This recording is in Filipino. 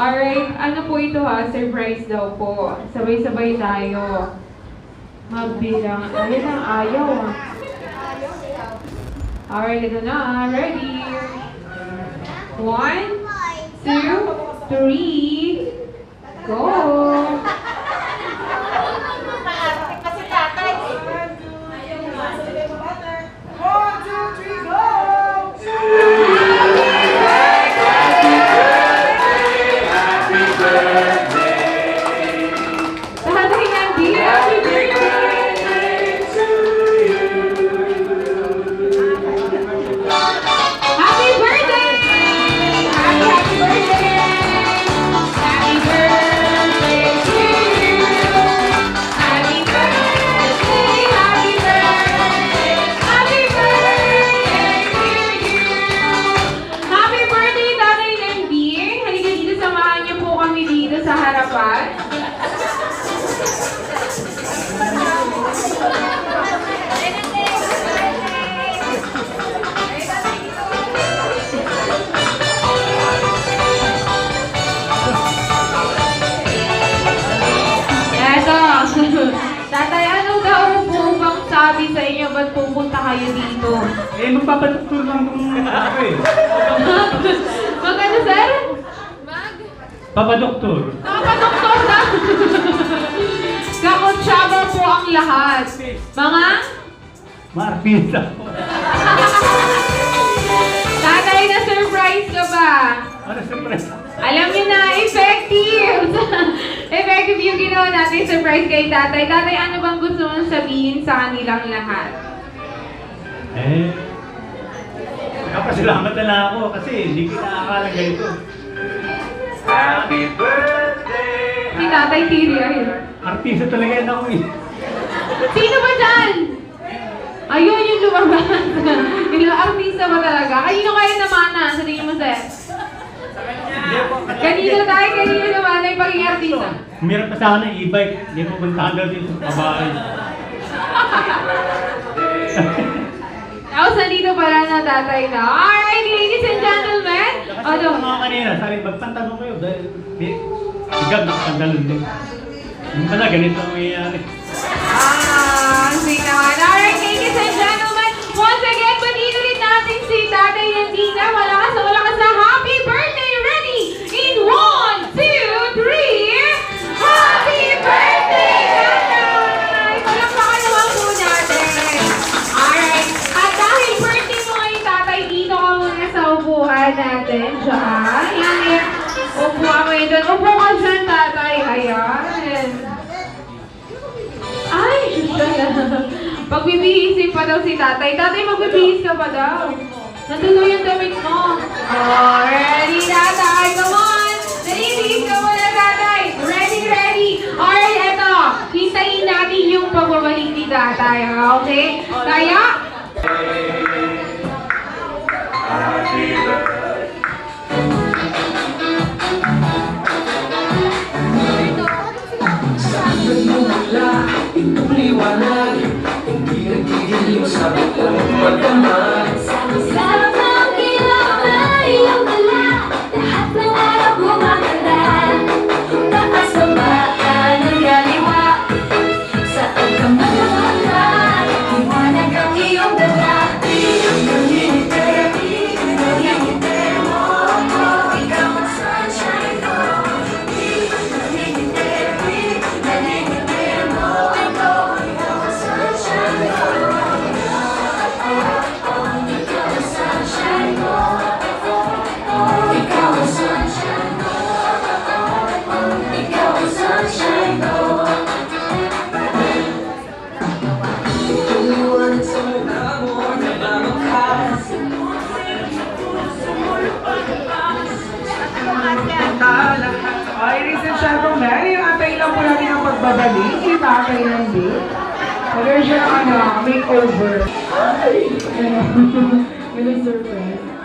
Alright, ano po ito ha? Surprise daw po. Sabay-sabay tayo. Magbilang. Ayan ang ayaw ah. Alright, ito na. Ready? 1, 2, 3, go! Sa harapan. Eto. Tatay, ano daw po bang sabi sa inyo? Ba't pupunta kayo dito? Magpapadoktor lang kung ako eh. Magano, sir? Papadoktor. Nakapadoktor na! Kakutsaba po ang lahat. Mga? Marpisa. Tatay, na-surprise ka ba? Ano surprise? Alam niyo na, effective! Effective yung ginawa natin surprise kay tatay. Tatay, ano bang gusto mong sabihin sa kanilang lahat? Kapasalamat na lang ako kasi hindi ko nakakalang ganito. Happy birthday! Si Tatay Tiri ay. Artista talaga yan ako eh. Sino ba dyan? Ayun yung lumabas. Yung artista ba talaga? Kanino kayo namana? Sa tingin mo, sir? Kanino tayo? Kanino namana yung pagiging artista? Meron pa sa akin ng e-bike. Hindi mo puntahan daw dito sa babae. Tapos nandito pala na tatay na. Alright, ladies and gentlemen. Kasi mga kanina, sabi, magpantalon kayo dahil sigab nakapantalon din. Yung pala, ganito ang mayayari. Sing naman. Alright, ladies and gentlemen. Once again, pagin ulit natin si Tatay Nandina. Malakas na malakas na happy birthday! Ready? In 1, 2, 3. Happy birthday, Tatay! Palakpakan naman po natin. Alright. At dahil birthday mo ngayon, Tatay, dito ka muna sa upuan natin. Diyan. Yan. Upuan mo yun doon. Upo ka dyan, Tatay. Ayan. Ay, pagbibihisin pa daw si tatay. Tatay, magbibihis ka pa daw. Natuloy yung damit mo. Oh, ready, tatay. Come on. Nalibihis ka muna, tatay. Ready, ready. Alright, eto. Hintayin natin yung pagbabalik ni tatay. Okay? Kaya? Itong liwanag, hindi nagiging sabit ang magdamag. Sarap ng ilaw na iyong dala, lahat ng araw gumaganda. Taas sa bata ng galiwa, saan ka man nakaka, liwanag ang iyong dala. Hinihintay mo ako, ikaw ang sunshine ko. Ladies and gentlemen, yung atay lang po natin ang pagbabalik. Yung atay lang din. Meron siya makeover. Ay! May surprise.